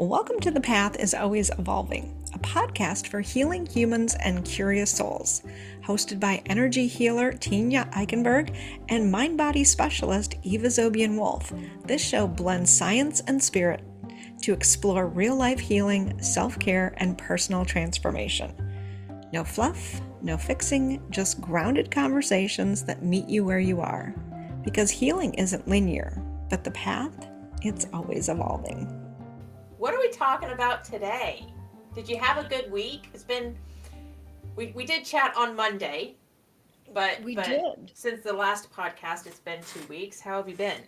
Welcome to The Path is Always Evolving, a podcast for healing humans and curious souls. Hosted by energy healer Tenya Eickenberg and mind body specialist ZobianWolf, this show blends science and spirit to explore real life healing, self care, and personal transformation. No fluff, no fixing, just grounded conversations that meet you where you are. Because healing isn't linear, but the path, it's always evolving. What are we talking about today? Did you have a good week? We did chat on Monday, but We did. since the last podcast, it's been 2 weeks. How have you been?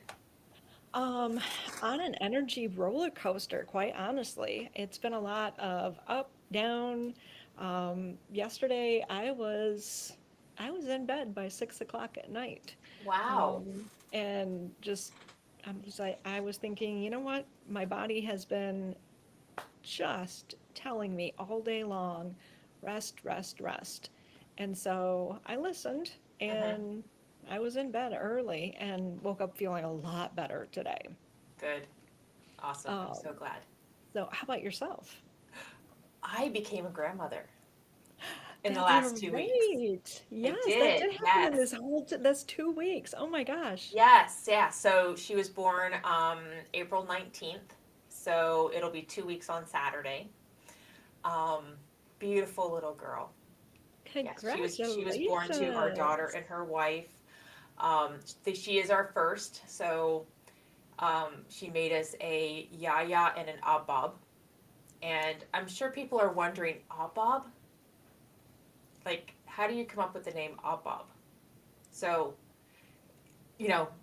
On an energy roller coaster, quite honestly. It's been a lot of up, down. Yesterday I was in bed by 6 o'clock at night. Wow. And just I was thinking, you know what? My body has been just telling me all day long, rest, rest, rest. And so I listened Mm-hmm. and I was in bed early and woke up feeling a lot better today. Good. Awesome. I'm Um, so glad. so how about yourself? I became a grandmother in the That's last 2 weeks. right. I Yes, that did. did happen in Yes. that's 2 weeks. Oh my gosh. Yes. Yeah. So she was born April 19th. So it'll be 2 weeks on Saturday. Um, Beautiful little girl. Yes, she was born to our daughter Congratulations. and her wife. She is our first, so she made us a Yaya and an Abob. And I'm sure people are wondering, Abob? Like, how do you come up with the name Abob? So,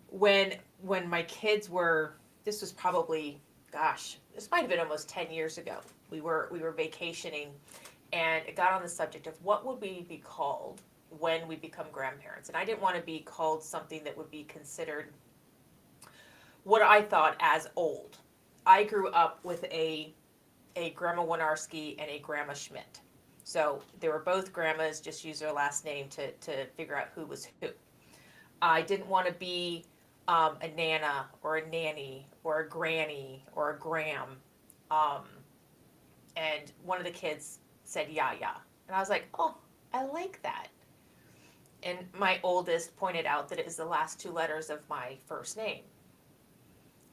when my kids were, this was probably, gosh, this might have been almost 10 years ago. We were vacationing, and it got on the subject of what would we be called when we become grandparents. And I didn't want to be called something that would be considered what I thought as old. I grew up with a Grandma Winarski and a Grandma Schmidt. So they were both grandmas, just use their last name to figure out who was who. I didn't want to be a Nana or a Nanny or a Granny or a Gram. Um, and one of the kids said Yaya. And I was like, oh, I like that. And my oldest pointed out that it is the last two letters of my first name.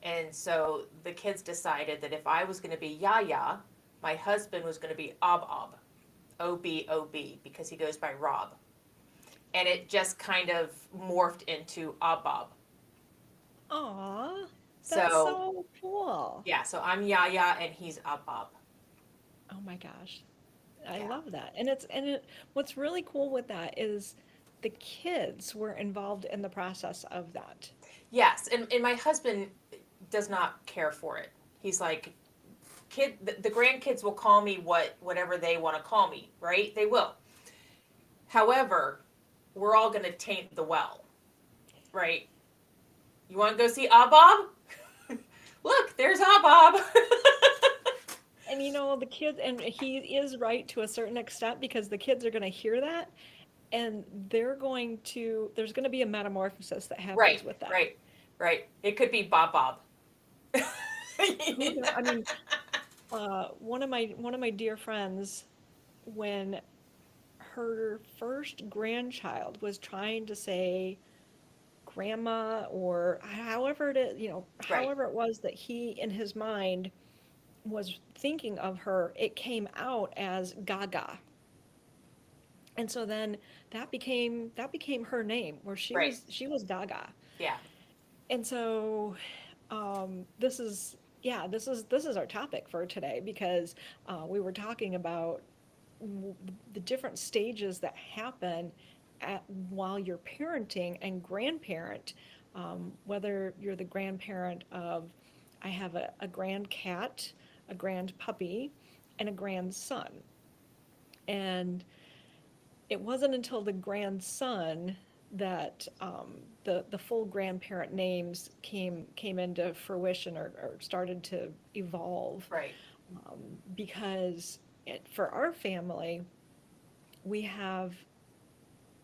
And so the kids decided that if I was going to be Yaya, my husband was going to be Ob, OB, because he goes by Rob. And it just kind of morphed into Abob. Aw, that's So, so cool. yeah, so I'm Yaya and he's Abob. Oh my gosh. I Yeah. love that. What's really cool with that is the kids were involved in the process of that. Yes, and my husband does not care for it. He's like, the grandkids will call me whatever they want to call me, right? They will. However, we're all going to taint the well, right? You want to go see Abob? Look, there's Abob. And the kids, and he is right to a certain extent because the kids are going to hear that and there's going to be a metamorphosis that Right, happens with that. right, right. It could be Bob. Who know? I mean, one of my dear friends, when her first grandchild was trying to say grandma or however it is, Right. however it was that he in his mind was thinking of her, it came out as Gaga. And so then that became her name, where she Right. was she was Gaga. Yeah. And so this is yeah, this is our topic for today because we were talking about the different stages that happen while you're parenting and grandparent, whether you're the grandparent of, I have a grand cat, a grand puppy, and a grandson. And it wasn't until the grandson that the full grandparent names came into fruition or started to evolve, Right. um, because for our family we have,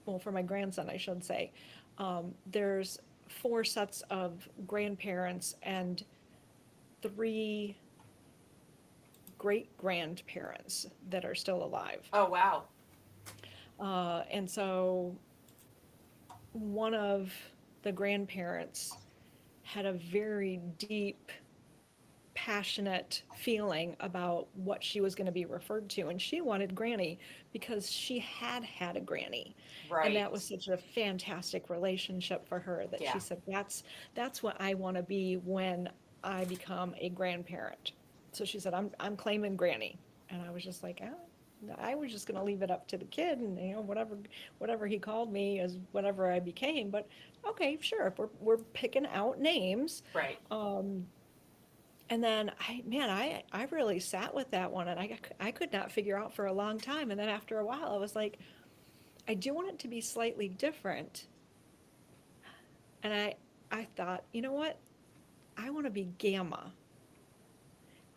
well, for my grandson, I should say, there's four sets of grandparents and three great grandparents that are still alive. Oh, wow. And so one of the grandparents had a very deep, passionate feeling about what she was going to be referred to. And she wanted Granny because she had had a granny. And Right. that was such a fantastic relationship for her that Yeah. she said, that's what I want to be when I become a grandparent. So she said, I'm claiming Granny. And I was just like, oh. I was just going to leave it up to the kid, and whatever he called me is whatever I became. But okay, sure, if we're picking out names, Right. um, and then I really sat with that one, and I could not figure out for a long time. And then after a while, I was like, I do want it to be slightly different. And I thought, you know what? I want to be Gamma.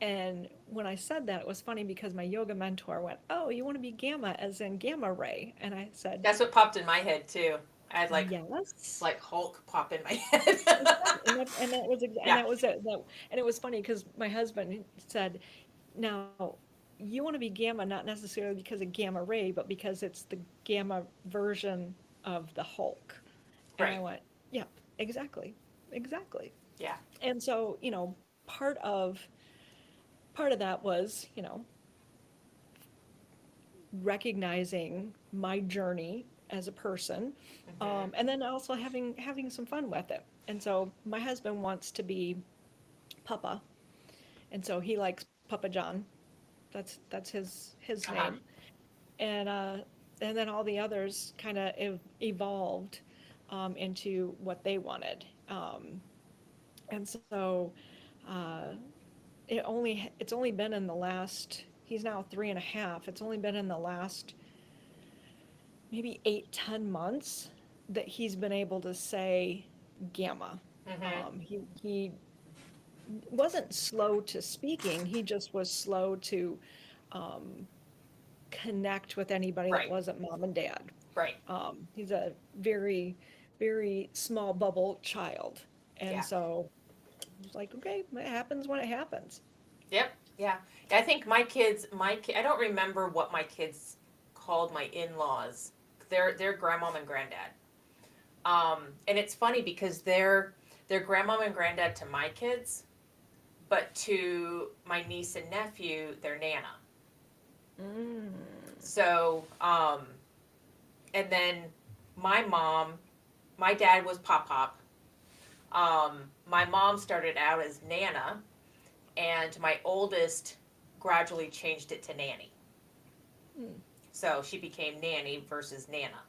And when I said that, it was funny because my yoga mentor went, "Oh, you want to be Gamma as in gamma ray?" And I said, That's what popped in my head too. I had "Yes." like Hulk pop in my head. Exactly. And Yeah. that was it. And it was funny because my husband said, now, you want to be gamma not necessarily because of gamma ray, but because it's the gamma version of the Hulk. And I Right. went, yeah, exactly, exactly. Yeah. And so, part of part of that was, recognizing my journey as a person, Hmm. and then also having some fun with it. And so my husband wants to be Papa, and so he likes Papa John. That's his Uh huh. name. And uh, and then all the others kind of evolved into what they wanted. And so uh, it's only been in the last, he's now 3.5. It's only been in the last maybe 8-10 months that he's been able to say gamma. Hmm. He wasn't slow to speaking. He just was slow to um, connect with anybody that Right. wasn't mom and dad. Right. He's a very, very small bubble child. And Yeah. so it's like, okay, it happens when it happens. Yep. Yeah. I think I don't remember what my kids called my in-laws. They're grandmom and granddad. And it's funny because they're grandmom and granddad to my kids, but to my niece and nephew, they're nana. Mm. So, and then my mom, my dad was Pop Pop. My mom started out as Nana, and my oldest gradually changed it to Nanny. Mm. So she became Nanny versus Nana.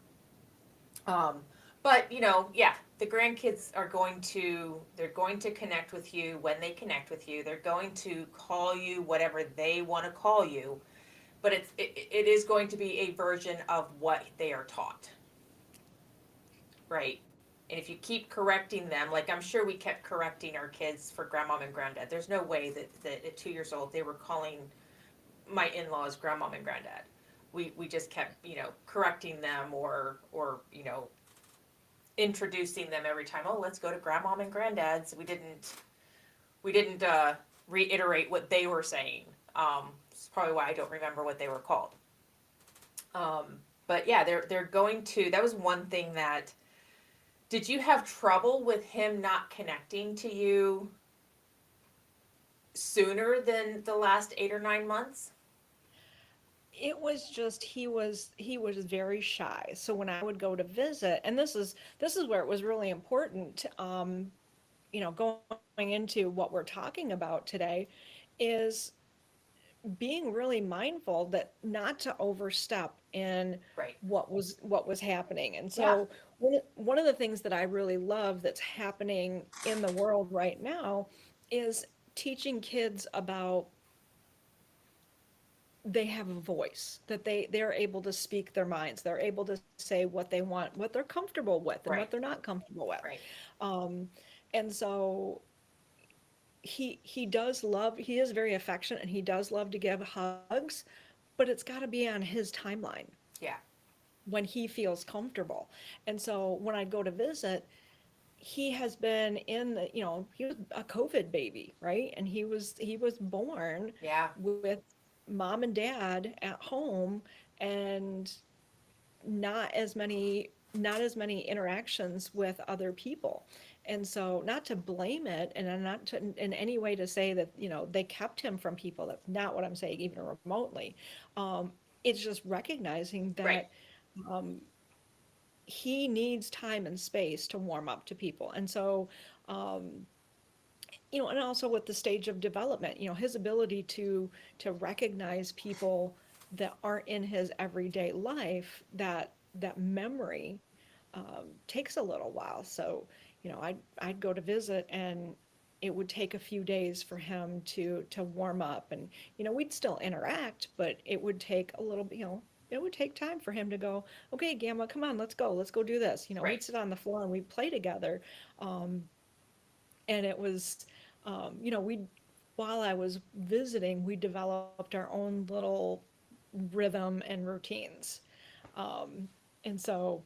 Um, but yeah, the grandkids they're going to connect with you when they connect with you. They're going to call you whatever they want to call you, but it is going to be a version of what they are taught, right? And if you keep correcting them, like I'm sure we kept correcting our kids for grandmom and granddad. There's no way that at 2 years old they were calling my in-laws grandmom and granddad. We just kept correcting them or introducing them every time. Oh, let's go to grandmom and granddad's. We didn't reiterate what they were saying. It's probably why I don't remember what they were called. But yeah, they're going to. That was one thing that. Did you have trouble with him not connecting to you sooner than the last 8 or 9 months? It was just he was very shy. So when I would go to visit, and this is where it was really important, going into what we're talking about today, is being really mindful that not to overstep in Right. what was happening. And Yeah. so one of the things that I really love that's happening in the world right now is teaching kids about they have a voice, that they're able to speak their minds, they're able to say what they want, what they're comfortable with and what they're Right. not comfortable with. Right. um, and so he is very affectionate, and he does love to give hugs, but it's got to be on his timeline Yeah. when he feels comfortable. And so when I'd go to visit, he has been in the, he was a COVID baby, right? And he was born Yeah. with mom and dad at home, and not as many interactions with other people. And so, not to blame it, and I'm not to, in any way to say that, they kept him from people. That's not what I'm saying, even remotely. It's just recognizing that Right. um, he needs time and space to warm up to people. And so, um, and also with the stage of development, his ability to recognize people that aren't in his everyday life, that memory takes a little while. So, I'd go to visit, and it would take a few days for him to warm up, and we'd still interact, but it would take a little, it would take time for him to go, okay, Gamma, come on, let's go do this. We'd Right. sit on the floor and we'd play together. Um, and it was, we while I was visiting, we developed our own little rhythm and routines. Um, and so,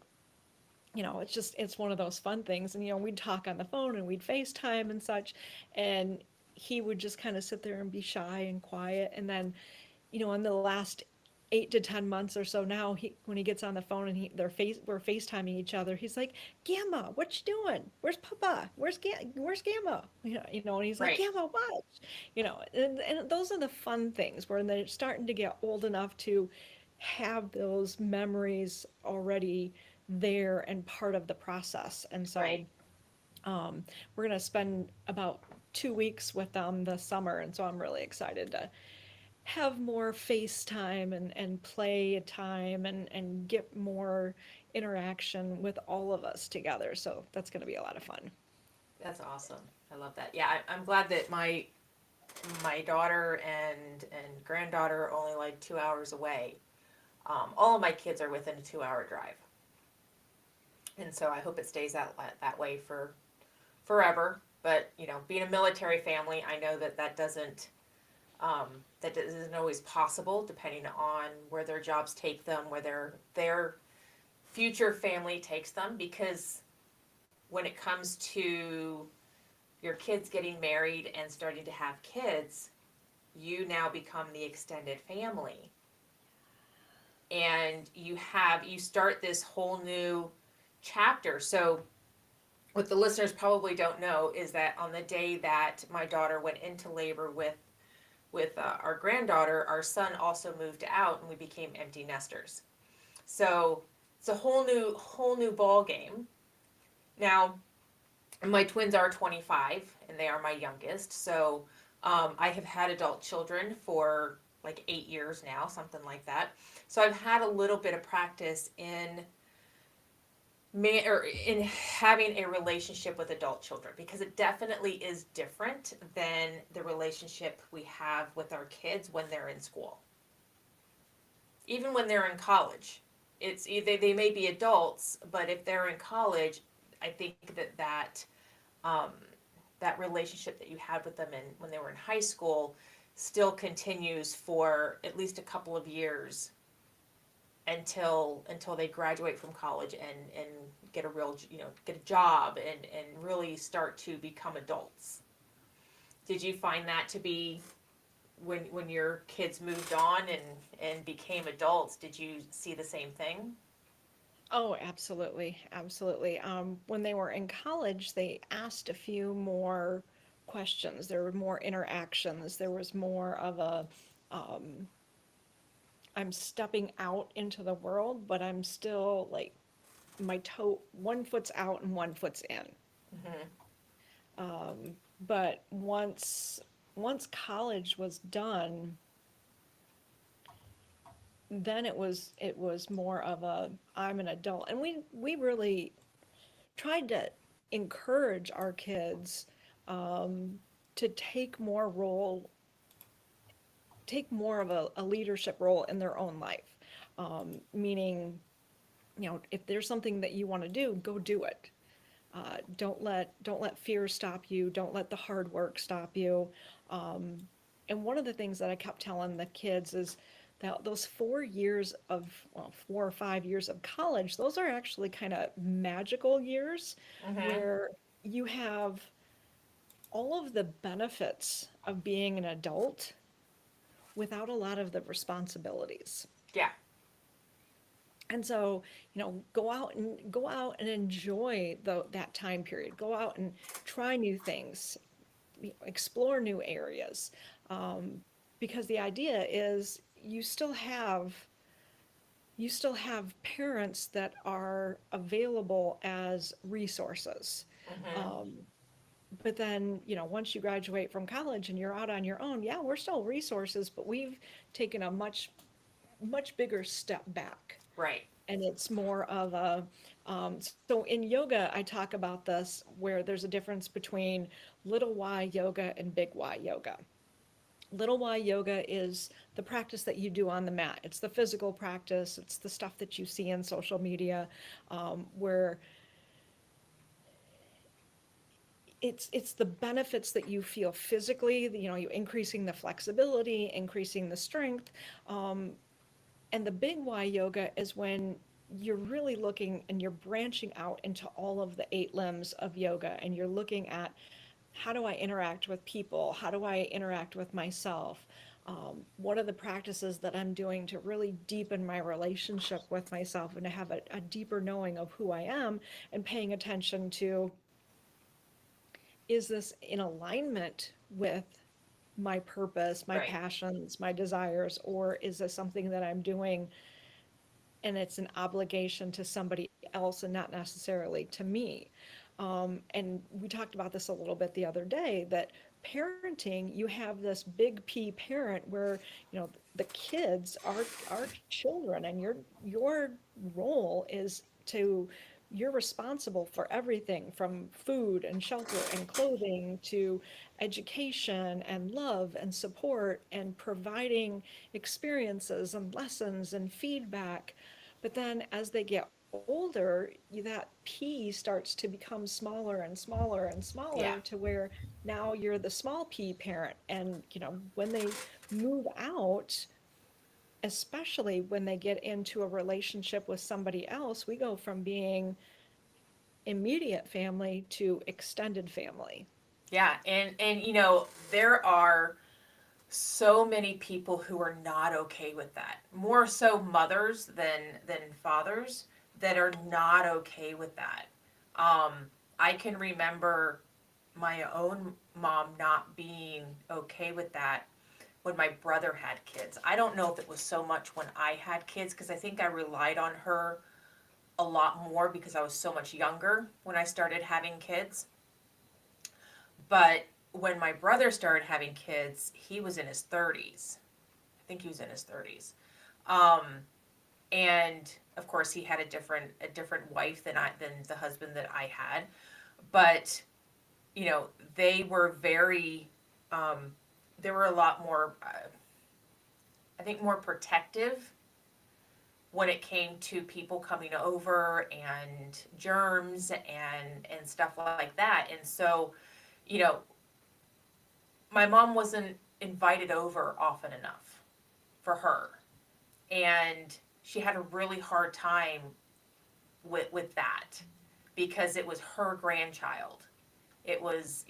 it's one of those fun things. And, we'd talk on the phone and we'd FaceTime and such. And he would just kind of sit there and be shy and quiet. And then, in the last 8 to 10 months or so now, when he gets on the phone and we're FaceTiming each other, he's like, Gamma, what you doing? Where's Papa? Where's Gamma? And he's like, Right. Gamma, what? And those are the fun things where they're starting to get old enough to have those memories already there and part of the process. And so Right. we're going to spend about 2 weeks with them this summer. And so I'm really excited to have more FaceTime and play time and get more interaction with all of us together. So that's going to be a lot of fun. That's awesome. I love that. Yeah, I'm glad that my daughter and granddaughter are only like 2 hours away. All of my kids are within a 2 hour drive, and so I hope it stays that way for forever. But being a military family, I know um, that isn't always possible, depending on where their jobs take them, where their future family takes them. Because when it comes to your kids getting married and starting to have kids, you now become the extended family, and you start this whole new chapter. So what the listeners probably don't know is that on the day that my daughter went into labor with our granddaughter, our son also moved out, and we became empty nesters. So it's a whole new ball game. Now, my twins are 25, and they are my youngest. So I have had adult children for like 8 years now, something like that. So I've had a little bit of practice in having a relationship with adult children, because it definitely is different than the relationship we have with our kids when they're in school. Even when they're in college, it's either they may be adults, but if they're in college, I think um, that relationship that you had with them when they were in high school still continues for at least a couple of years until they graduate from college and get a real get a job and really start to become adults. Did you find that to be when your kids moved on and became adults? Did you see the same thing? Oh, absolutely. Absolutely. When they were in college, they asked a few more questions. There were more interactions. There was more of um, I'm stepping out into the world, but I'm still like one foot's out and one foot's in. Mm-hmm. But once college was done, then it was more of a I'm an adult, and we really tried to encourage our kids um, to take more of a leadership role in their own life. Meaning, if there's something that you want to do, go do it. Don't let fear stop you. Don't let the hard work stop you. Um, and one of the things that I kept telling the kids is that those 4 years of, well, 4 or 5 years of college, those are actually kind of magical years Mm-hmm. where you have all of the benefits of being an adult without a lot of the responsibilities. Yeah. And so, go out and enjoy that time period. Go out and try new things, explore new areas. Um, because the idea is you still have parents that are available as resources. Mm-hmm. Um, but then, once you graduate from college and you're out on your own, yeah, we're still resources, but we've taken a much bigger step back. Right. And it's more of a, so in yoga, I talk about this where there's a difference between little y yoga and big Y yoga. Little y yoga is the practice that you do on the mat. It's the physical practice, it's the stuff that you see in social media, where it's the benefits that you feel physically, you increasing the flexibility, increasing the strength. And the big Y yoga is when you're really looking and you're branching out into all of the 8 limbs of yoga, and you're looking at, how do I interact with people? How do I interact with myself? What are the practices that I'm doing to really deepen my relationship with myself and to have a deeper knowing of who I am, and paying attention to, is this in alignment with my purpose, my Right. passions, my desires, or is this something that I'm doing and it's an obligation to somebody else and not necessarily to me? And we talked about this a little bit the other day, that parenting, you have this big P parent where, the kids are children, and your role is to, you're responsible for everything from food and shelter and clothing to education and love and support and providing experiences and lessons and feedback. But then as they get older, that P starts to become smaller and smaller and smaller, Yeah. to where now you're the small P parent. And, when they move out, especially when they get into a relationship with somebody else, we go from being immediate family to extended family. Yeah. And there are so many people who are not okay with that. More so mothers than fathers that are not okay with that. Um, I can remember my own mom not being okay with that when my brother had kids. I don't know if it was so much when I had kids, because I think I relied on her a lot more because I was so much younger when I started having kids. But when my brother started having kids, he was in his 30s. I think he was in his 30s. Um, and of course, he had a different wife than the husband that I had. But they were very, um, they were a lot more, I think, more protective when it came to people coming over and germs and stuff like that. And so, you know, my mom wasn't invited over often enough for her, and she had a really hard time with that because it was her grandchild. It was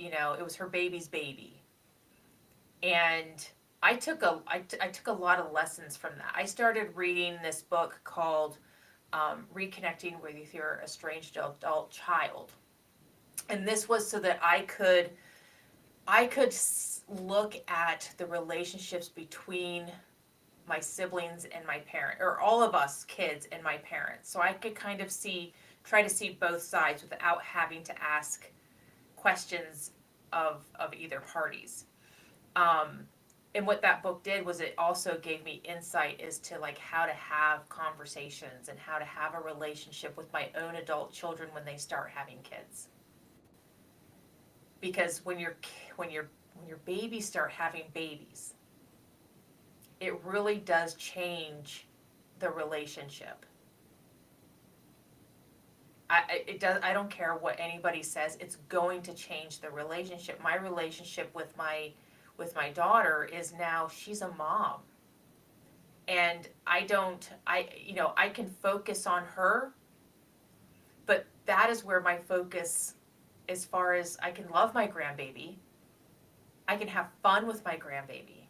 her baby's baby. And I took a lot of lessons from that. I started reading this book called Reconnecting with Your Estranged Adult Child. And this was so that I could look at the relationships between my siblings and my parent, or all of us kids and my parents. So I could kind of try to see both sides without having to ask questions of either parties. Um, and what that book did was it also gave me insight as to like how to have conversations and how to have a relationship with my own adult children when they start having kids. Because when your babies start having babies, it really does change the relationship. It does. I don't care what anybody says. It's going to change the relationship. My relationship with my daughter is now she's a mom, and I don't. I can focus on her, but that is where my focus as far as I can love my grandbaby, I can have fun with my grandbaby.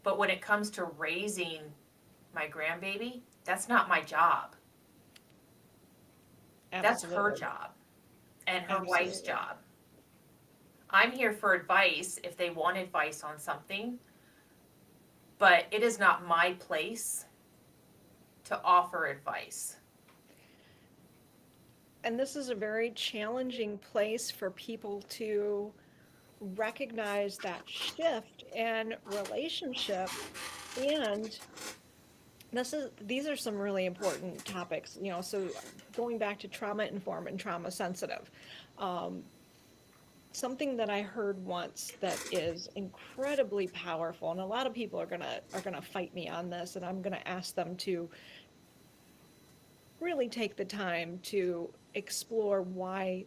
But when it comes to raising my grandbaby, that's not my job. That's her Absolutely. job and her wife's Absolutely. job. I'm here for advice if they want advice on something, but it is not my place to offer advice. And this is a very challenging place for people to recognize that shift in relationship. And these are some really important topics, so going back to trauma informed and trauma sensitive. Um, Something that I heard once that is incredibly powerful, and a lot of people are gonna fight me on this, and I'm gonna ask them to really take the time to explore why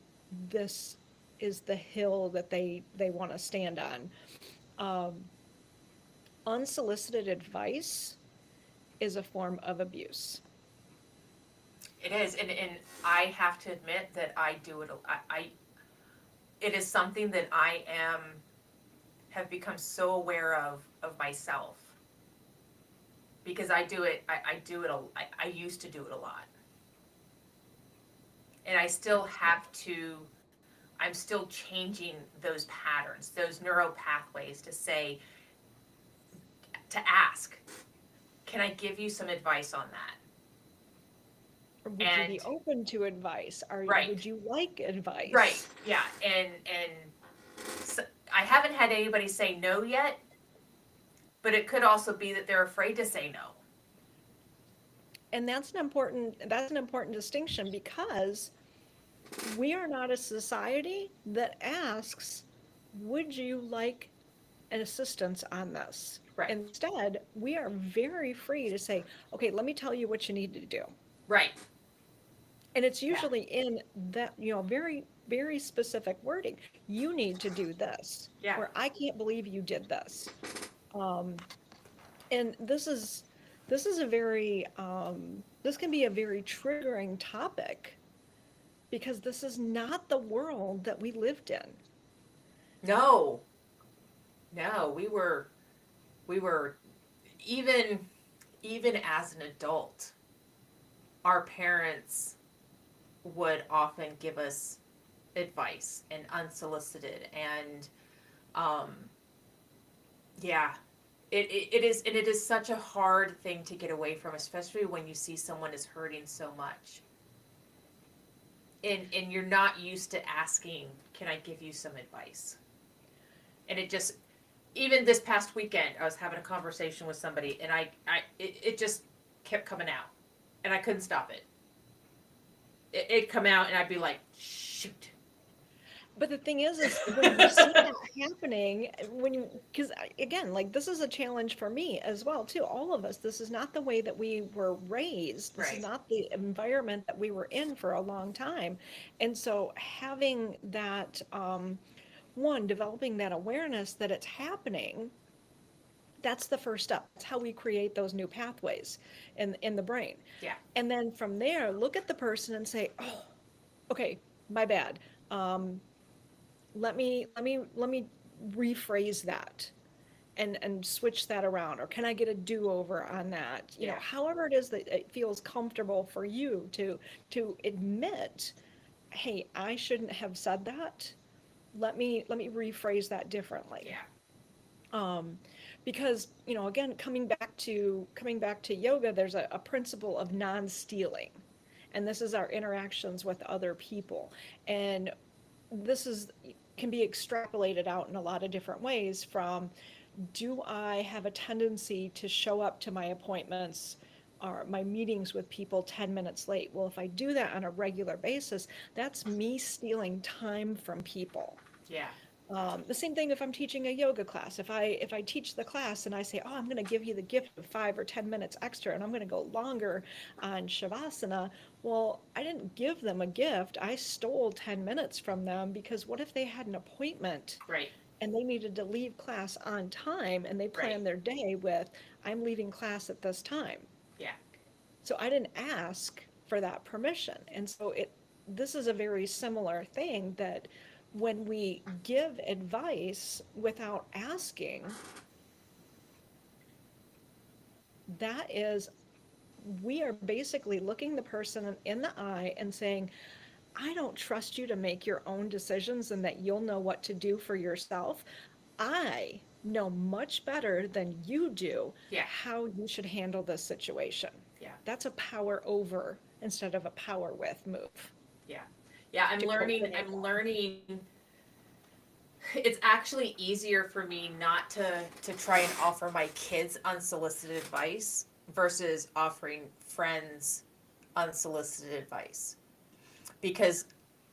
this is the hill that they want to stand on. Um, Unsolicited advice is a form of abuse. It is, and I have to admit that I do it. It is something that I am have become so aware of myself because I do it. I do it. I used to do it a lot, and I still Absolutely. have to. I'm still changing those patterns, those neural pathways to say, to ask, can I give you some advice on that? Or would you be And open to advice? Or right, would you like right, advice? yeah, and so, I haven't had anybody say no yet, but it could also be that they're afraid to say no. And that's an important distinction because we are not a society that asks, would you like an assistance on this? Right, Instead, we are very free to say, okay, let me tell you what you need to do. right, And it's yeah, usually in that, very, very specific wording. You need to do this, yeah. or I can't believe you did this. Um, and this is a very this can be a very triggering topic because this is not the world that we lived in. No, no, we were even even as an adult, our parents would often give us advice and unsolicited and um yeah, it is, and it is such a hard thing to get away from, especially when you see someone is hurting so much and you're not used to asking, can I give you some advice? And it just, even this past weekend I was having a conversation with somebody and it just kept coming out and I couldn't stop it. It'd come out and I'd be like, shoot. But the thing is when you see that happening, when you, because again, like this is a challenge for me as well, too. All of us, this is not the way that we were raised. This is Right, not the environment that we were in for a long time. And so having that, one, developing that awareness that it's happening, that's the first step. That's how we create those new pathways in the brain. yeah, And then from there, look at the person and say, oh, okay, my bad. Um, let me rephrase that and switch that around, or can I get a do-over on that, yeah, however it is that it feels comfortable for you to admit, hey, I shouldn't have said that. Let me rephrase that differently. yeah, um, because again, coming back to yoga, there's a principle of non-stealing, and this is our interactions with other people. And this is can be extrapolated out in a lot of different ways. From, do I have a tendency to show up to my appointments or my meetings with people 10 minutes late? Well, if I do that on a regular basis, that's me stealing time from people. yeah, The same thing if I'm teaching a yoga class. If I teach the class and I say, oh, I'm going to give you the gift of 5 or 10 minutes extra, and I'm going to go longer on shavasana. Well, I didn't give them a gift. I stole 10 minutes from them, because what if they had an appointment right, and they needed to leave class on time, and they right, planned their day with, I'm leaving class at this time. yeah, So I didn't ask for that permission. And so this is a very similar thing, that when we give advice without asking, that is, we are basically looking the person in the eye and saying, I don't trust you to make your own decisions and that you'll know what to do for yourself. I know much better than you do Yeah, how you should handle this situation. yeah, That's a power over instead of a power with move, yeah, yeah. to quote I'm Finnegan. learning. It's actually easier for me not to try and offer my kids unsolicited advice versus offering friends unsolicited advice, because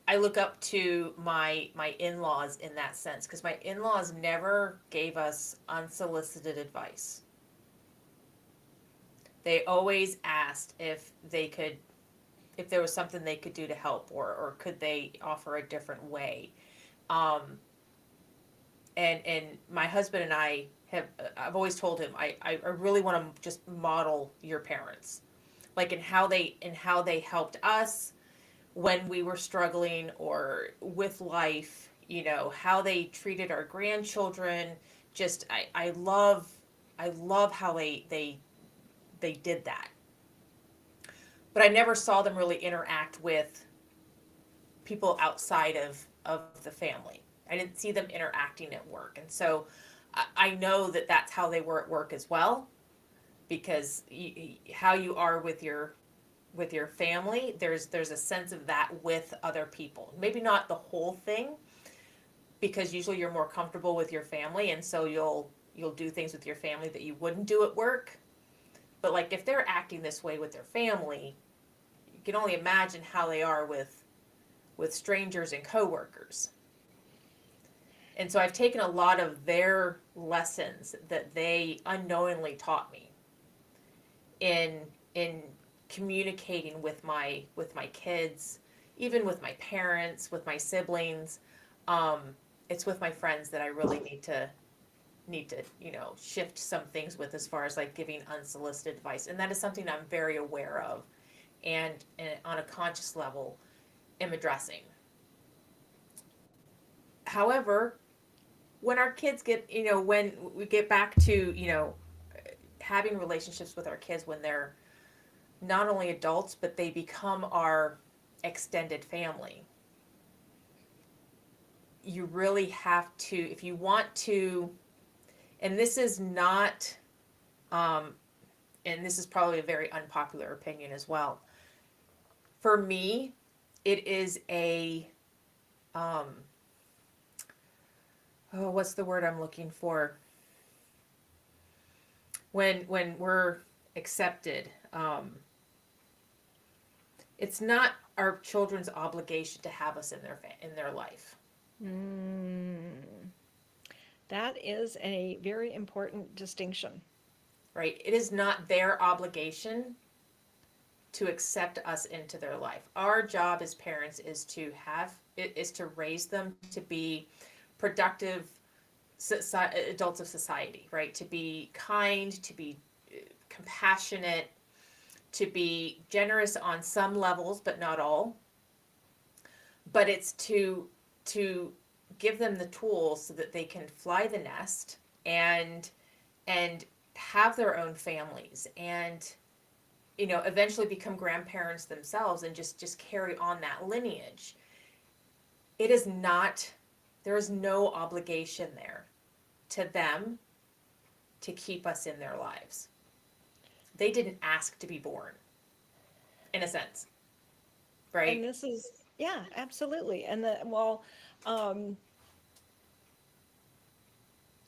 I look up to my in-laws in that sense, because my in-laws never gave us unsolicited advice. They always asked if there was something they could do to help, or could they offer a different way. Um, and my husband and I've always told him, I really want to just model your parents, like in how they helped us when we were struggling or with life, how they treated our grandchildren. Just I love how they did that. But I never saw them really interact with people outside of the family. I didn't see them interacting at work. And so I know that that's how they were at work as well, because how you are with your family, there's a sense of that with other people. Maybe not the whole thing, because usually you're more comfortable with your family, and so you'll do things with your family that you wouldn't do at work. But like if they're acting this way with their family, you can only imagine how they are with strangers and coworkers. And so I've taken a lot of their lessons that they unknowingly taught me in in communicating with my kids, even with my parents, with my siblings. Um, it's with my friends that I really need to shift some things with, as far as like giving unsolicited advice, and that is something I'm very aware of, and on a conscious level am addressing. However, when our kids get, when we get back to, having relationships with our kids when they're not only adults, but they become our extended family, you really have to, if you want to, and this is not, um, and this is probably a very unpopular opinion as well. For me, it is um, what's the word I'm looking for? When we're accepted, it's not our children's obligation to have us in their life. Mm, that is a very important distinction. Right? It is not their obligation to accept us into their life. Our job as parents is to raise them to be productive adults of society, right? To be kind, to be compassionate, to be generous on some levels, but not all. But it's to give them the tools so that they can fly the nest and have their own families, and eventually become grandparents themselves, and just carry on that lineage. It is not, there is no obligation there to them to keep us in their lives. They didn't ask to be born, in a sense, And right? this is, yeah, absolutely. And the, well, um,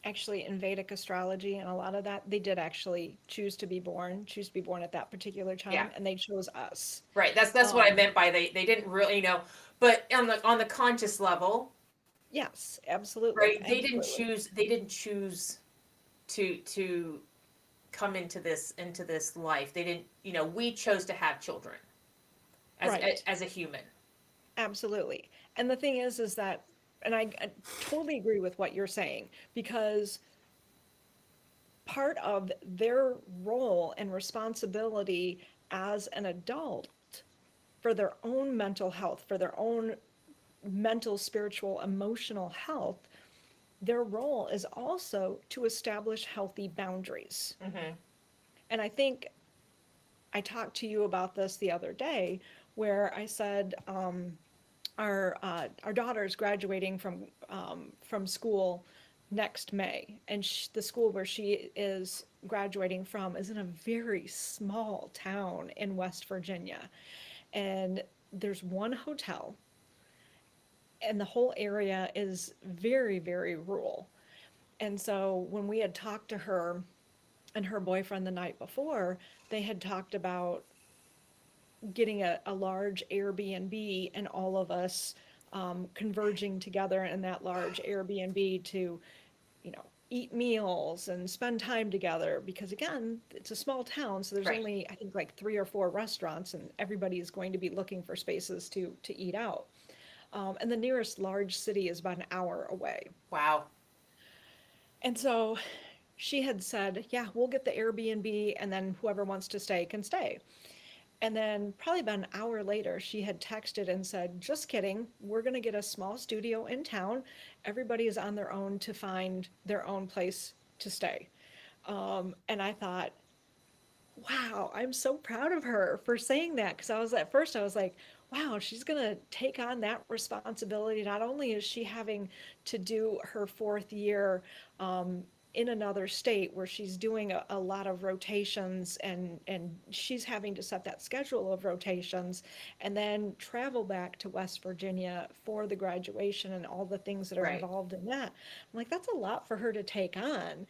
actually in Vedic astrology and a lot of that, they did actually choose to be born at that particular Yeah, time, and they chose us. right. That's what I Um, meant by they didn't really, but on the conscious level, yes, absolutely, right? absolutely. They didn't choose to come into this life. They didn't, we chose to have children Right, as a human. absolutely. And the thing is that, and I totally agree with what you're saying, because part of their role and responsibility as an adult for their own mental health, for their own mental, spiritual, emotional health, their role is also to establish healthy boundaries. Mm-hmm. And I think I talked to you about this the other day, where I said our daughter is graduating from school next May, and the school where she is graduating from is in a very small town in West Virginia, and there's one hotel, and the whole area is very, very rural. And so when we had talked to her and her boyfriend the night before, they had talked about getting a large Airbnb and all of us converging together in that large Airbnb to, eat meals and spend time together. Because again, it's a small town, so there's Right. only, I think, like 3 or 4 restaurants, and everybody is going to be looking for spaces to eat out. And the nearest large city is about an hour away. Wow. And so she had said, yeah, we'll get the Airbnb, and then whoever wants to stay can stay. And then probably about an hour later, she had texted and said, just kidding, we're going to get a small studio in town. Everybody is on their own to find their own place to stay. And I thought, wow, I'm so proud of her for saying that. Because at first, I was like, wow, she's going to take on that responsibility. Not only is she having to do her 4th year in another state where she's doing a lot of rotations, and she's having to set that schedule of rotations and then travel back to West Virginia for the graduation and all the things that are Right. involved in that. I'm like, that's a lot for her to take on.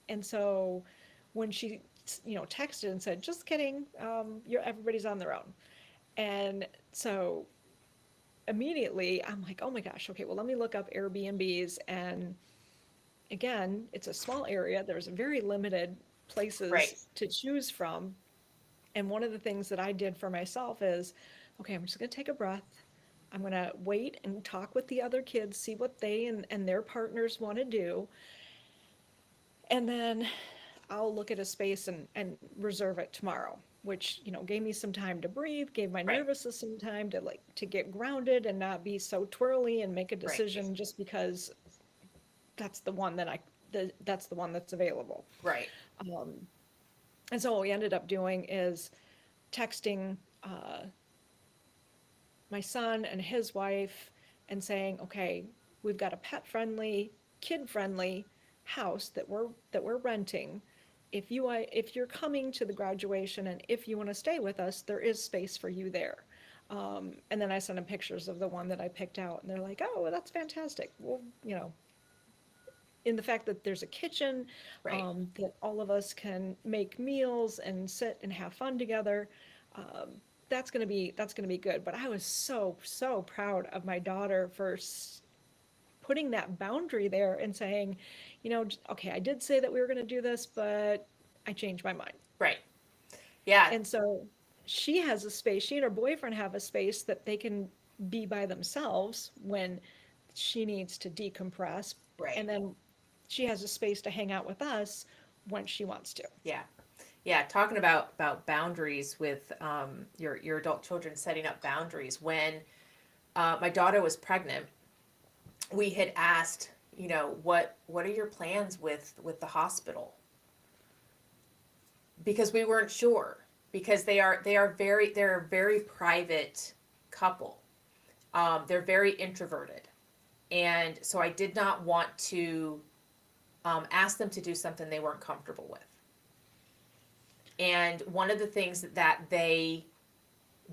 And so when she, texted and said, just kidding, everybody's on their own. And so immediately I'm like, oh my gosh, okay, well, let me look up Airbnbs. And again, it's a small area. There's very limited Right. places to choose from. And one of the things that I did for myself is, okay, I'm just going to take a breath. I'm going to wait and talk with the other kids, see what they and their partners want to do. And then I'll look at a space and reserve it tomorrow, which, gave me some time to breathe, gave my Right. nervous system time to get grounded and not be so twirly and make a Right. decision just because that's the one that's the one that's available. Right. Um, and so what we ended up doing is texting my son and his wife and saying, okay, we've got a pet friendly, kid friendly house that we're renting. If you're coming to the graduation and if you want to stay with us, there is space for you there. And then I sent them pictures of the one that I picked out, and they're like, oh, well, that's fantastic. Well, in the fact that there's a kitchen, Right. that all of us can make meals and sit and have fun together. Um, that's gonna be good. But I was so proud of my daughter for putting that boundary there and saying, okay, I did say that we were gonna do this, but I changed my mind. Right. Yeah. And so she has a space. She and her boyfriend have a space that they can be by themselves when she needs to decompress, Right. and then she has a space to hang out with us when she wants to. Yeah. Yeah. Talking about boundaries with your adult children, setting up boundaries. When my daughter was pregnant, we had asked, what are your plans with the hospital? Because we weren't sure. Because they're a very private couple. They're very introverted, and so I did not want to ask them to do something they weren't comfortable with. And one of the things that they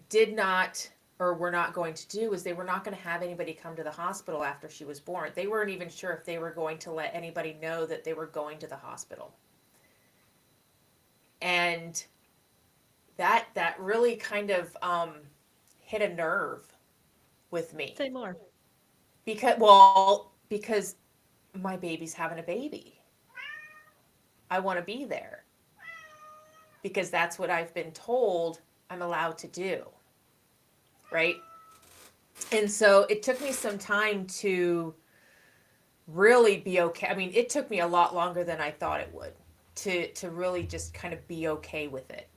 did not or were not going to do is they were not going to have anybody come to the hospital after she was born. They weren't even sure if they were going to let anybody know that they were going to the hospital. And that really kind of hit a nerve with me. Say more. Because my baby's having a baby. I want to be there because that's what I've been told I'm allowed to do. Right? And so it took me some time to really be okay. I mean, it took me a lot longer than I thought it would to really just kind of be okay with it.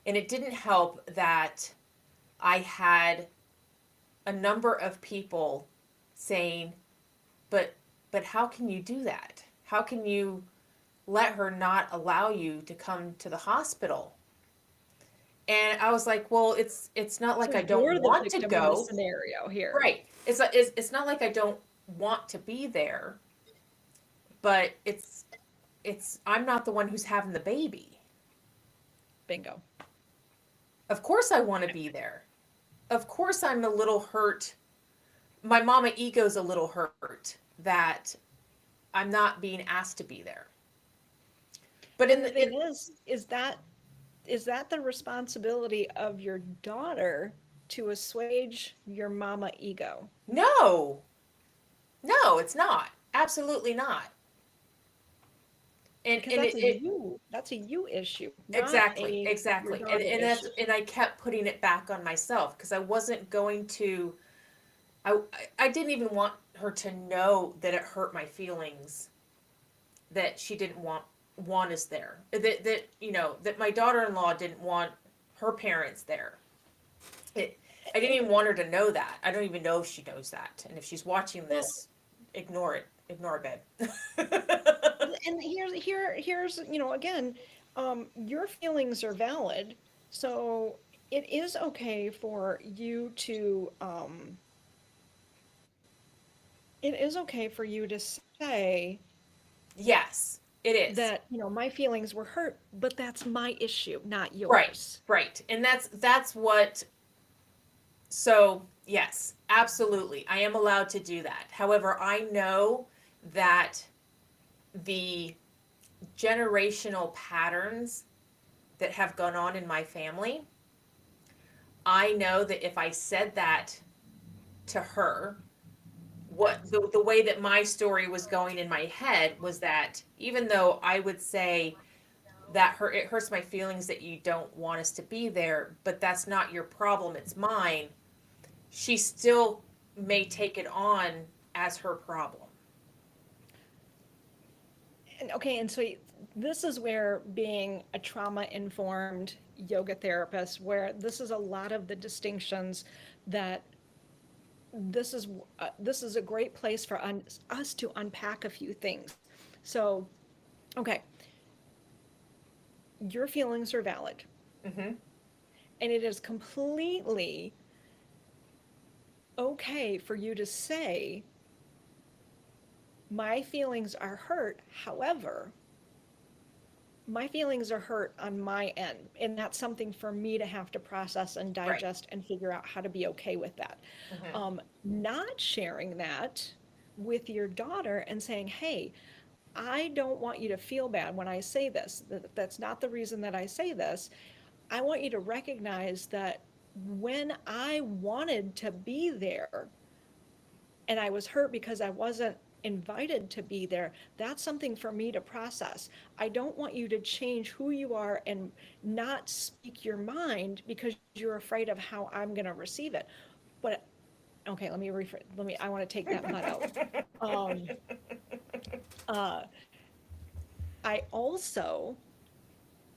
And it didn't help that I had a number of people saying, but how can you do that? How can you let her not allow you to come to the hospital? And I was like, well, it's not So like I don't you're the want to victim of the go. scenario here. Right. It's not like I don't want to be there, but it's I'm not the one who's having the baby. Bingo. Of course I want to be there. Of course I'm a little hurt. My mama ego's a little hurt that I'm not being asked to be there. But And the thing is that the responsibility of your daughter to assuage your mama ego? no, no, it's not. Absolutely not. Because And that's a you issue, not exactly, a your exactly. daughter issue. And I kept putting it back on myself because I wasn't going to I I didn't even want her to know that it hurt my feelings that she didn't want us there. That you know, that my daughter-in-law didn't want her parents there. It, I didn't even want her to know that. I don't even know if she knows that. And if she's watching Well, this, ignore it. Ignore it, and here's again, your feelings are valid, so it is okay for you to say yes, it is. that my feelings were hurt, but that's my issue, not Right, yours. right. And that's what so yes, absolutely. I am allowed to do that. However, I know that the generational patterns that have gone on in my family, I know that if I said that to her, what the way that my story was going in my head was that even though I would say that it hurts my feelings that you don't want us to be there, but that's not your problem, it's mine, she still may take it on as her problem. And okay, and so this is where being a trauma informed yoga therapist, where this is a lot of the distinctions that this is a great place for us to unpack a few things. So, okay, your feelings are valid, Mm-hmm. and it is completely okay for you to say, my feelings are hurt. However, my feelings are hurt on my end, and that's something for me to have to process and Right. digest and figure out how to be okay with that. Mm-hmm. Not sharing that with your daughter and saying, hey, I don't want you to feel bad when I say this. That's not the reason that I say this. I want you to recognize that when I wanted to be there and I was hurt because I wasn't invited to be there, that's something for me to process. I don't want you to change who you are and not speak your mind because you're afraid of how I'm going to receive it. But okay, I want to take that but out. Um, uh, I also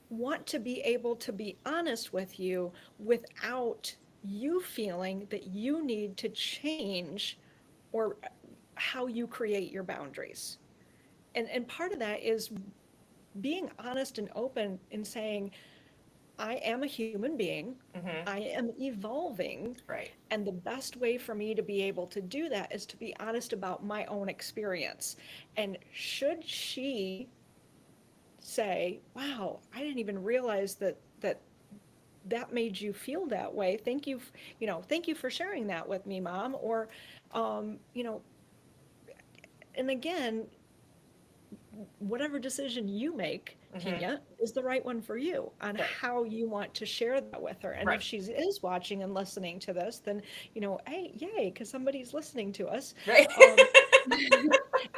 want to be able to be honest with you without you feeling that you need to change or how you create your boundaries. And part of that is being honest and open and saying, I am a human being, Mm-hmm. I am evolving, Right. and the best way for me to be able to do that is to be honest about my own experience. And should she say, wow, I didn't even realize that made you feel that way. Thank you for sharing that with me, mom. Or, um, you know, and again, whatever decision you make, Mm-hmm. Tenya, is the right one for you on Right. how you want to share that with her. And if Right. she is watching and listening to this, then, hey, yay, because somebody's listening to us. Right. Um,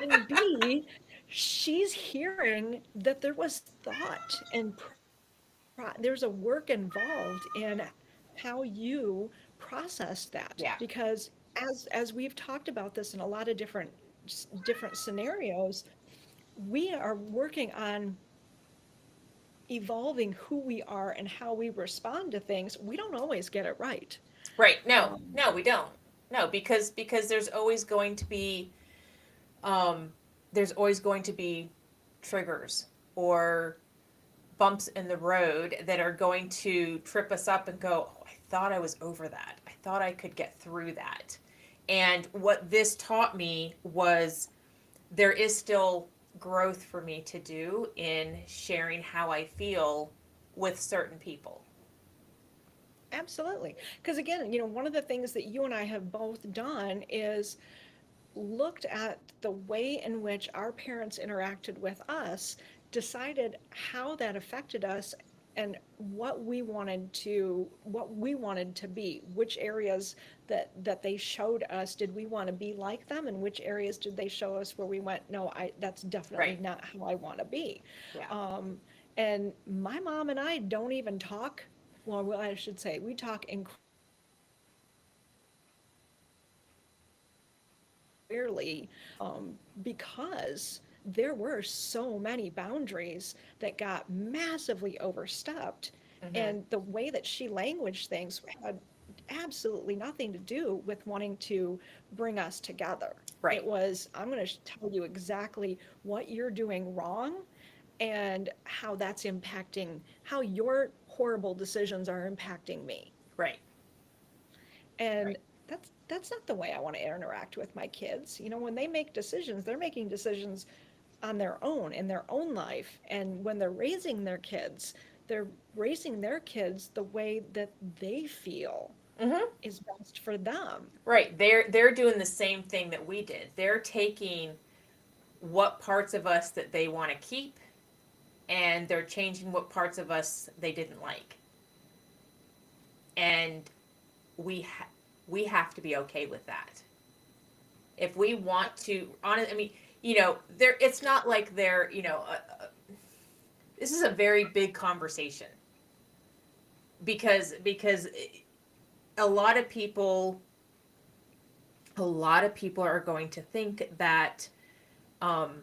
and B, she's hearing that there was thought and there's a work involved in how you process that, Yeah. because as we've talked about this in a lot of different scenarios, we are working on evolving who we are and how we respond to things. We don't always get it right. Right. No, Um, no, we don't. No, because um, there's always going to be triggers or bumps in the road that are going to trip us up and go, oh, I thought I was over that. I thought I could get through that. And what this taught me was there is still growth for me to do in sharing how I feel with certain people. Absolutely. Because again, one of the things that you and I have both done is looked at the way in which our parents interacted with us, decided how that affected us and what we wanted to be, which areas that they showed us did we want to be like them, and which areas did they show us where we went, no, I that's definitely Right. not how I want to be. Yeah. um, and my mom and I don't even talk, well, I should say we talk rarely, because there were so many boundaries that got massively overstepped. Mm-hmm. And the way that she languaged things had absolutely nothing to do with wanting to bring us together. Right. It was, I'm going to tell you exactly what you're doing wrong and how that's impacting, how your horrible decisions are impacting me. Right. Right. And that's not the way I want to interact with my kids. When they make decisions, they're making decisions on their own in their own life. And when they're raising their kids the way that they feel Mm-hmm. is best for them. Right. They're doing the same thing that we did. They're taking what parts of us that they want to keep and they're changing what parts of us they didn't like. And we ha- we have to be okay with that. If we want to honest I mean, there it's not like they're, this is a very big conversation because a lot of people a lot of people are going to think that um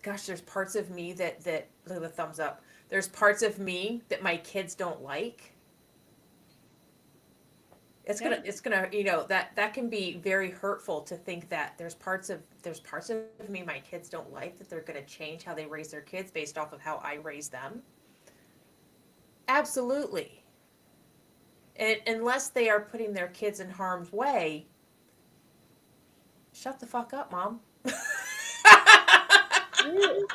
gosh, there's parts of me that look at the thumbs up. There's parts of me that my kids don't like. Yeah. It's gonna that can be very hurtful to think that there's parts of me my kids don't like, that they're gonna change how they raise their kids based off of how I raise them. Absolutely. And unless they are putting their kids in harm's way, shut the fuck up, mom. Ooh,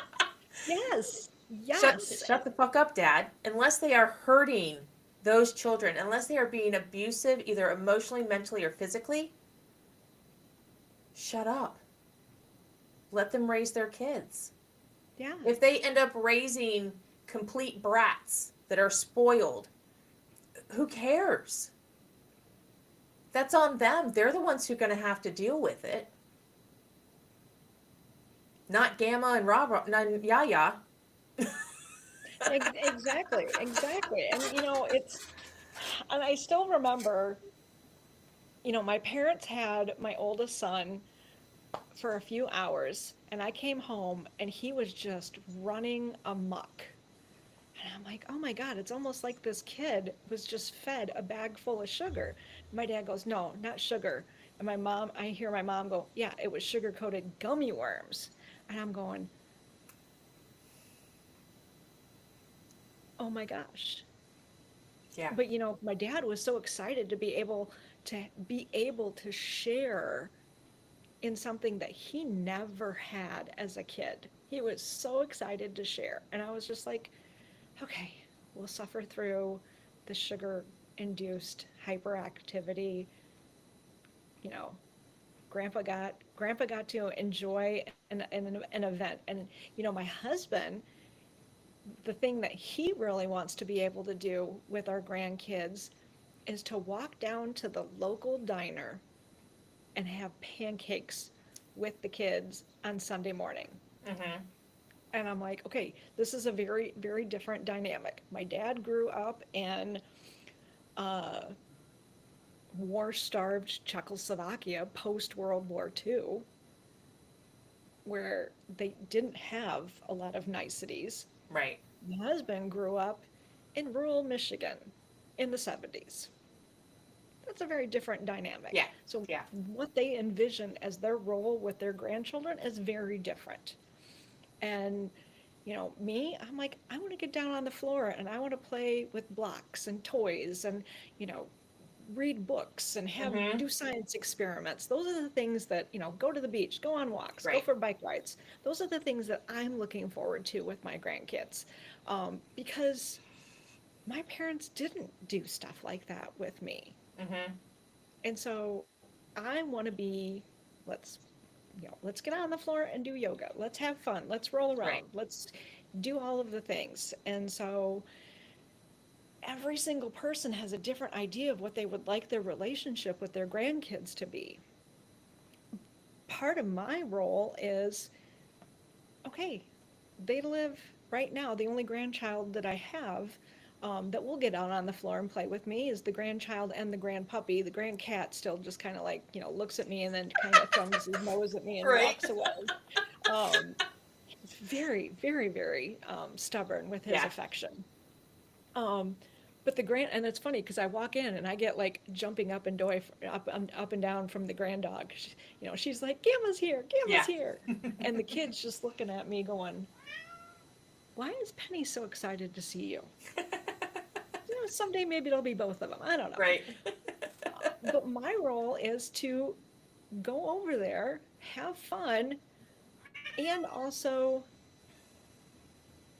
yes, shut yes. shut the fuck up, dad. Unless they are hurting those children, unless they are being abusive either emotionally, mentally, or physically, shut up. Let them raise their kids. Yeah. If they end up raising complete brats that are spoiled, who cares? That's on them. They're the ones who are going to have to deal with it. Not Gamma and Rob, not Yaya. Exactly, exactly. And and I still remember, my parents had my oldest son for a few hours, and I came home and he was just running amok. And I'm like, oh my God, it's almost like this kid was just fed a bag full of sugar. My dad goes, no, not sugar. And I hear my mom go, yeah, it was sugar coated gummy worms. And I'm going, oh my gosh. Yeah. But my dad was so excited to be able to share in something that he never had as a kid. He was so excited to share. And I was just like, okay, we'll suffer through the sugar induced hyperactivity. You know, grandpa got to enjoy an event. And my husband, the thing that he really wants to be able to do with our grandkids is to walk down to the local diner and have pancakes with the kids on Sunday morning. Mm-hmm. And I'm like, okay, this is a very, very different dynamic. My dad grew up in uh, war starved Czechoslovakia post World War II, where they didn't have a lot of niceties. Right. My husband grew up in rural Michigan in the 70s. that's a very different dynamic. Yeah. So Yeah. what they envision as their role with their grandchildren is very different. And me, I'm like, I want to get down on the floor and I want to play with blocks and toys and, you know, read books and have Mm-hmm. do science experiments. Those are the things that, go to the beach, go on walks, go Right. for bike rides. Those are the things that I'm looking forward to with my grandkids. Because my parents didn't do stuff like that with me. Mm-hmm. And so I want to be, let's, let's get on the floor and do yoga. Let's have fun. Let's roll Right. around. Let's do all of the things. And so every single person has a different idea of what they would like their relationship with their grandkids to be. Part of my role is, okay, they live right now. The only grandchild that I have that will get out on the floor and play with me is the grandchild and the grandpuppy. The grandcat still just kind of like, looks at me and then kind of thumbs his nose at me and Right. walks away. Um, very, very, very stubborn with his Yeah. affection. Um, but the grand, and it's funny because I walk in and I get like jumping up and down from the grand dog. She's like, "Gamma's here, Gamma's Yeah. here," and the kid's just looking at me, going, "Why is Penny so excited to see you?" Someday maybe it'll be both of them. I don't know. Right. But my role is to go over there, have fun, and also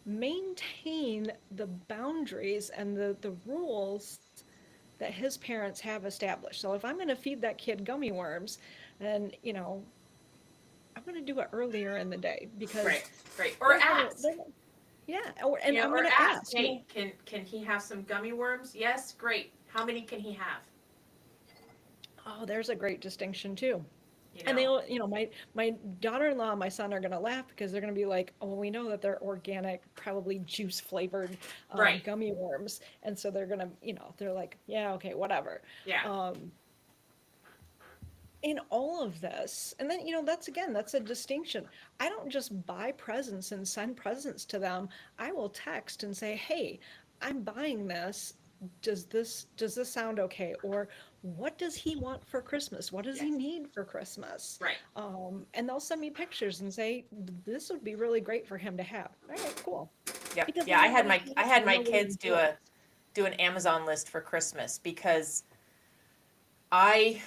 maintain the boundaries and the rules that his parents have established. So if I'm going to feed that kid gummy worms, then I'm going to do it earlier in the day because Right. Right. Or they're going ask. to, yeah, and I'm Or going to ask, ask. hey, can he have some gummy worms? Yes, great. How many can he have? Oh, there's a great distinction too. You And know. my daughter-in-law and my son are going to laugh because they're going to be like, oh, well, we know that they're organic, probably juice flavored Right. gummy worms. And so they're going to, they're like, yeah, okay, whatever. Yeah. In all of this, and then, that's a distinction. I don't just buy presents and send presents to them. I will text and say, hey, I'm buying this. Does this sound okay? Or what does he want for Christmas? What does he Yes. need for Christmas? Right. And they'll send me pictures and say, this would be really great for him to have. All right, cool. Yep. Because Yeah. then I I'm had going my to I have had and my know what he kids enjoys. do an Amazon list for Christmas because I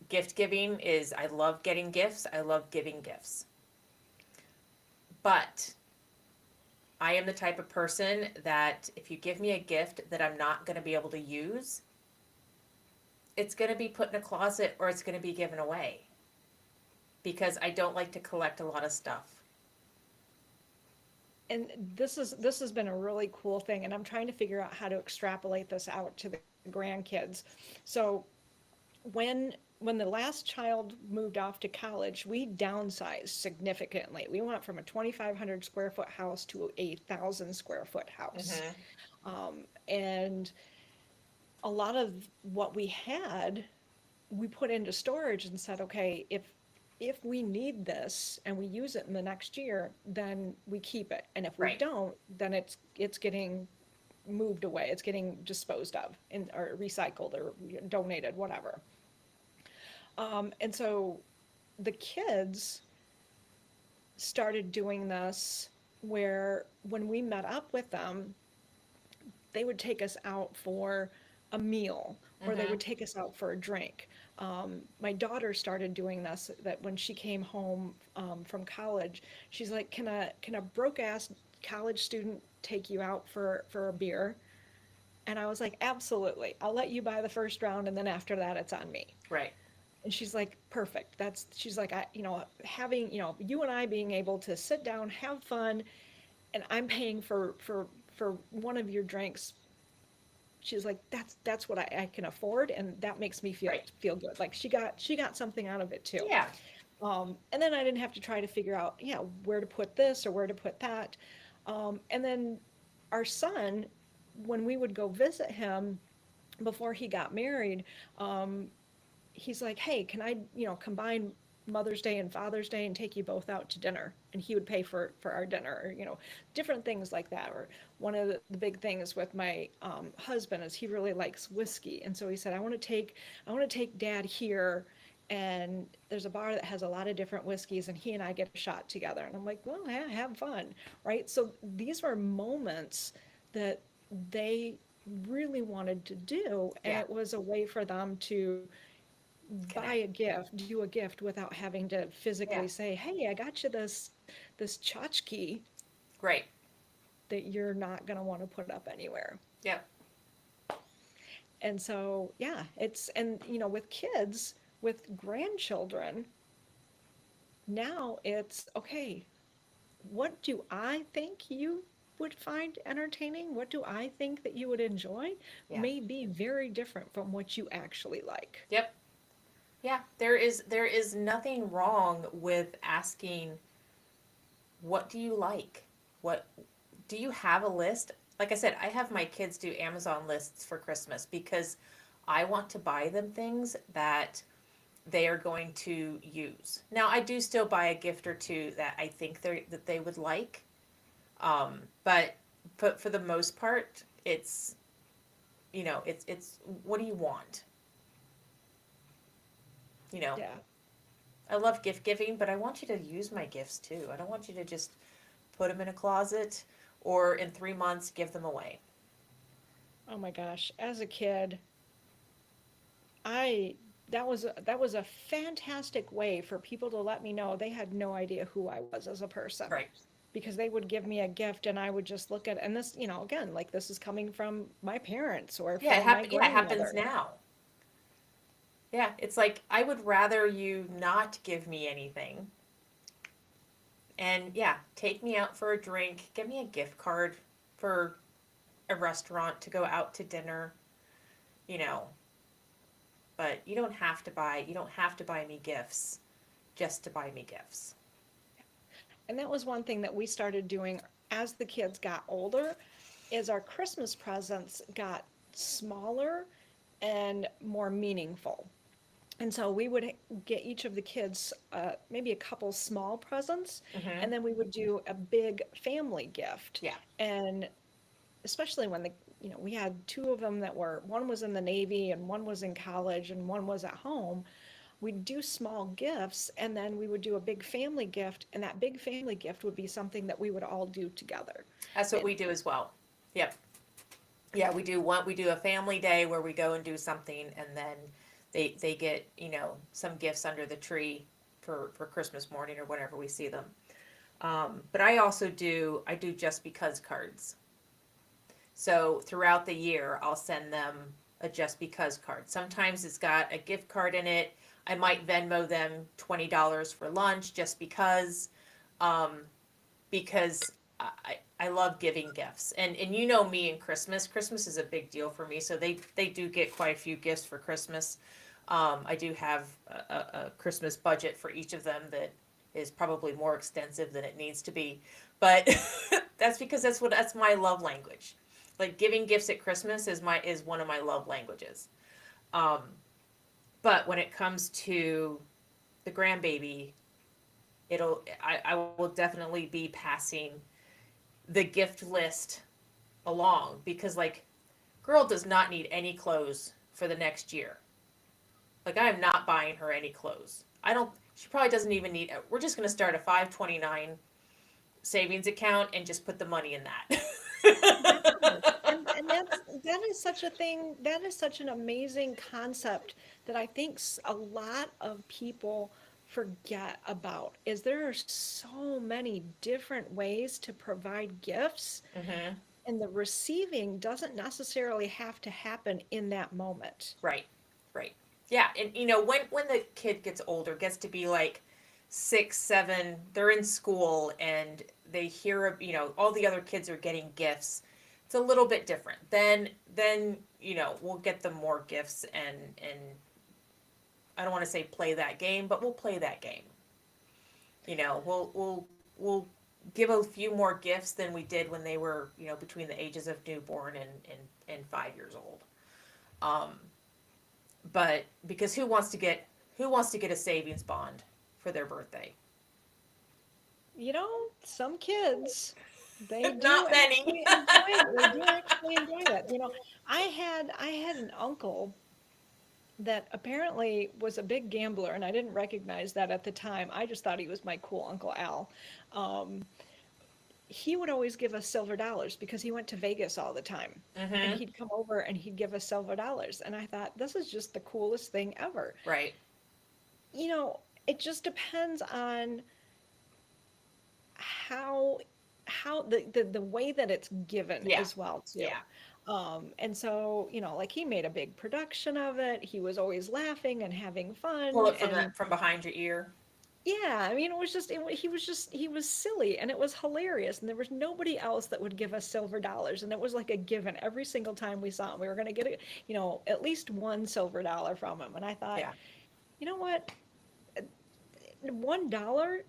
gift giving is I love getting gifts. I love giving gifts. But I am the type of person that if you give me a gift that I'm not going to be able to use, it's going to be put in a closet or it's going to be given away because I don't like to collect a lot of stuff. And this has been a really cool thing, and I'm trying to figure out how to extrapolate this out to the grandkids. So when the last child moved off to college, we downsized significantly. We went from a 2,500 square foot house to a 1,000 square foot house. Mm-hmm. And a lot of what we had, we put into storage and said, okay, if we need this and we use it in the next year, then we keep it. And if we Right. don't, then it's getting moved away. It's getting disposed of or recycled or donated, whatever. And so the kids started doing this where when we met up with them, they would take us out for a meal or they Mm-hmm. would take us out for a drink. My daughter started doing this that when she came home from college, she's like, can a broke ass college student take you out for a beer? And I was like, absolutely. I'll let you buy the first round and then after that it's on me. Right. And she's like, perfect. She's like, having, you and I being able to sit down, have fun, and I'm paying for one of your drinks. She's like, that's what I can afford, and that makes me feel Right. feel good. Like she got something out of it too. Yeah. And then I didn't have to try to figure out, yeah, where to put this or where to put that. And then our son, when we would go visit him before he got married, he's like, hey, can I, combine Mother's Day and Father's Day and take you both out to dinner, and he would pay for our dinner, or different things like that. Or one of the big things with my husband is he really likes whiskey, and so he said, I want to take Dad here, and there's a bar that has a lot of different whiskeys, and he and I get a shot together. And I'm like, well, yeah, have fun, right? So these were moments that they really wanted to do, and Yeah. it was a way for them to buy Connect. a gift, do a gift without having to Yeah. physically say, "Hey, I got you this tchotchke Right. that you're not going to want to put up anywhere." Yep. And so, yeah, it's and with kids, with grandchildren, now it's okay, what do I think you would find entertaining? What do I think that you would enjoy? Yeah. May be very different from what you actually like. Yep. Yeah. There is nothing wrong with asking, what do you like? What do you have a list? Like I said, I have my kids do Amazon lists for Christmas because I want to buy them things that they are going to use. Now, I do still buy a gift or two that I think they would like, but for the most part, it's what do you want? You know, Yeah. I love gift giving, but I want you to use my gifts too. I don't want you to just put them in a closet or in 3 months give them away. Oh my gosh, as a kid, I that was a fantastic way for people to let me know they had no idea who I was as a person, Right. because they would give me a gift and I would just look at it, and this, again, like this is coming from my parents or Yeah, from my yeah, it happens grandmother. now. Yeah, it's like I would rather you not give me anything. And yeah, take me out for a drink, give me a gift card for a restaurant to go out to dinner, you know. But you don't have to buy me gifts just to buy me gifts. And that was one thing that we started doing as the kids got older, is our Christmas presents got smaller and more meaningful. And so we would get each of the kids maybe a couple small presents, Mhm. and then we would do a big family gift. Yeah. And especially when we had two of them that were, one was in the Navy and one was in college and one was at home. We'd do small gifts, and then we would do a big family gift, and that big family gift would be something that we would all do together. That's what And we do as well. Yep. Yeah, we do a family day where we go and do something, and then they get some gifts under the tree for Christmas morning or whenever we see them. But I do just because cards. So throughout the year, I'll send them a just because card. Sometimes it's got a gift card in it. I might Venmo them $20 for lunch just um, because I love giving gifts. And you know me and Christmas. Christmas is a big deal for me. So they do get quite a few gifts for Christmas. I do have a Christmas budget for each of them that is probably more extensive than it needs to be. But that's because that's my love language. Like giving gifts at Christmas is one of my love languages. Um, but when it comes to the grandbaby, I will definitely be passing the gift list along because like girl does not need any clothes for the next year. Like I am not buying her any clothes. I don't She probably doesn't even need. We're just going to start a 529 savings account and just put the money in yes, that. and that is such a thing. That is such an amazing concept that I think a lot of people forget about. Is there are so many different ways to provide gifts, Mm-hmm. and the receiving doesn't necessarily have to happen in that moment. Right, right. Yeah, and when the kid gets older, gets to be like 6, 7, they're in school and they hear all the other kids are getting gifts. It's a little bit different. Then we'll get them more gifts and I don't want to say play that game, but we'll play that game. We'll give a few more gifts than we did when they were between the ages of newborn and 5 years old. Um, but because who wants to get a savings bond for their birthday? Some kids, they do Not many. actually enjoy it. They do actually enjoy it. I had an uncle that apparently was a big gambler, and I didn't recognize that at the time. I just thought he was my cool Uncle Al. Um, he would always give us silver dollars because he went to Vegas all the time. And Mm-hmm. he'd come over and he'd give us silver dollars. And I thought, this is just the coolest thing ever. Right. It just depends on how the way that it's given Yeah. as well too. Yeah. And so, like he made a big production of it. He was always laughing and having Pull fun. it And from behind your ear. yeah, I mean, it was just, he was silly and it was hilarious. And there was nobody else that would give us silver dollars. And it was like a given every single time we saw him. We were going to get, at least one silver dollar from him. And I thought, Yeah. you know what? $1,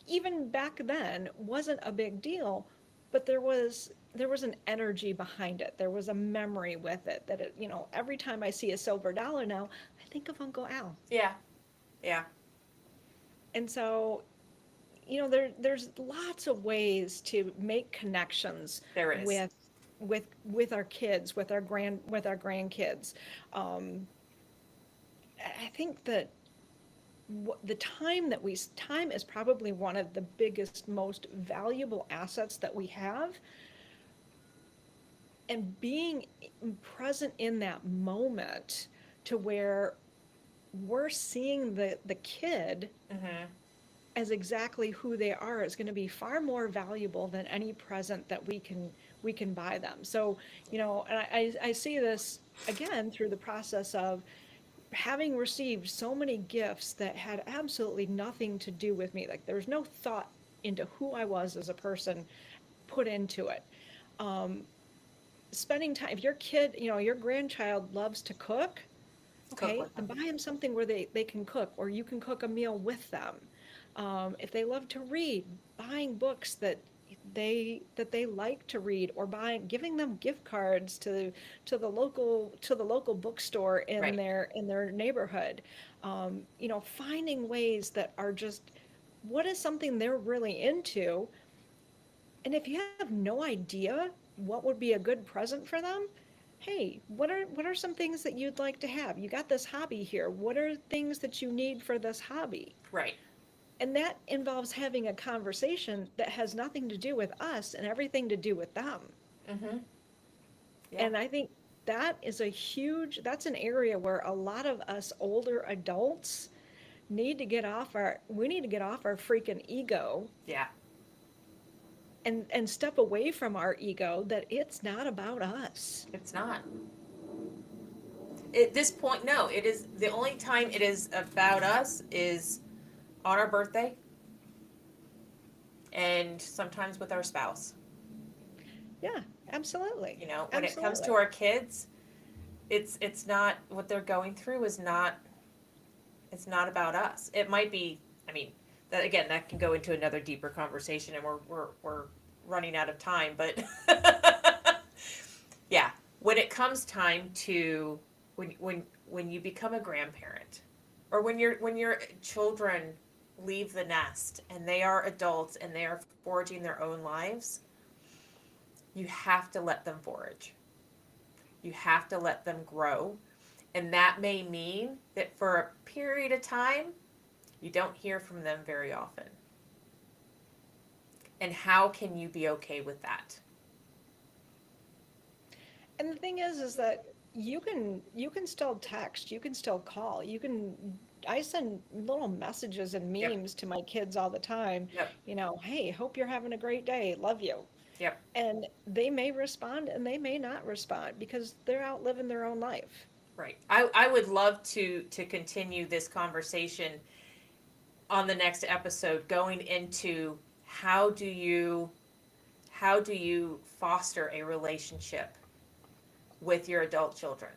even back then, wasn't a big deal, but there was an energy behind it. There was a memory with it that every time I see a silver dollar now, I think of Uncle Al. Yeah. Yeah. And so, there's lots of ways to make connections There is. with with our kids, with our grandkids. Um, I think that the time is probably one of the biggest, most valuable assets that we have, and being present in that moment to where we're seeing the kid Mm-hmm. as exactly who they are is going to be far more valuable than any present that we can buy them. So, and I see this again through the process of having received so many gifts that had absolutely nothing to do with me. Like there was no thought into who I was as a person put into it. Um, Spending time, if your kid, your grandchild loves to cook, Cook okay, with then them. buy them something where they can cook, or you can cook a meal with them. If they love to read, buying books that they like to read, or giving them gift cards to the local bookstore in Right. their neighborhood. Finding ways that are just what is something they're really into, and if you have no idea what would be a good present for them, hey, what are some things that you'd like to have? You got this hobby here. What are things that you need for this hobby? Right. And that involves having a conversation that has nothing to do with us and everything to do with them. Mm-hmm. Yeah. And I think that's an area where a lot of us older adults we need to get off our freaking ego Yeah. and step away from our ego, that it's not about us. It's not. At this point, no. It is the only time it is about us is on our birthday, and sometimes with our spouse. Yeah, absolutely. When it comes to Absolutely. our kids, it's not what they're going through is not it's not about us. It might be. I mean, that again, that can go into another deeper conversation, and we're running out of time. But yeah, when it comes time to when you become a grandparent, or when your children leave the nest and they are adults and they are forging their own lives, you have to let them forage. You have to let them grow. And that may mean that for a period of time, you don't hear from them very often. And how can you be okay with that? And the thing is that you can still text, you can still call, I send little messages and Yep. memes to my kids all the time, Yep. hey, hope you're having a great day, love you. Yep. And they may respond and they may not respond because they're out living their own life. Right. I would love to continue this conversation on the next episode, going into how do you foster a relationship with your adult children.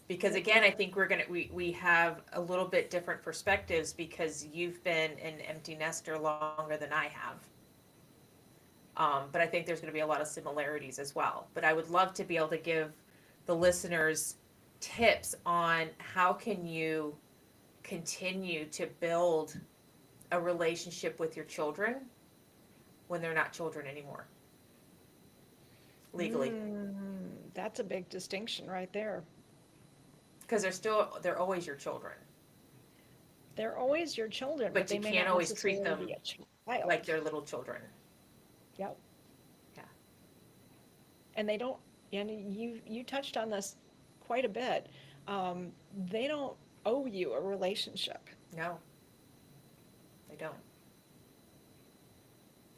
Because again, I think we have a little bit different perspectives because you've been an empty nester longer than I have. But I think there's going to be a lot of similarities as well. But I would love to be able to give the listeners tips on how can you continue to build a relationship with your children when they're not children anymore, legally. That's a big distinction right there. Because they're always your children. They're always your children, but But they you may can't not always treat necessarily them be a child. like they're little children. Yep. Yeah. And they don't, and you touched on this quite a bit. They don't owe you a relationship. No, they don't.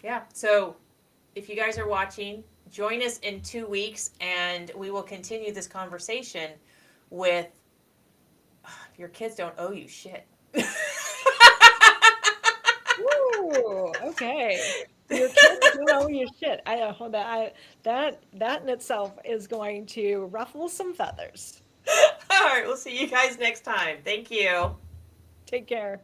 Yeah. So if you guys are watching, join us in 2 weeks and we will continue this conversation with your kids don't owe you shit. Ooh, okay. Your kids don't owe you shit. I know that in itself is going to ruffle some feathers. All right, we'll see you guys next time. Thank you. Take care.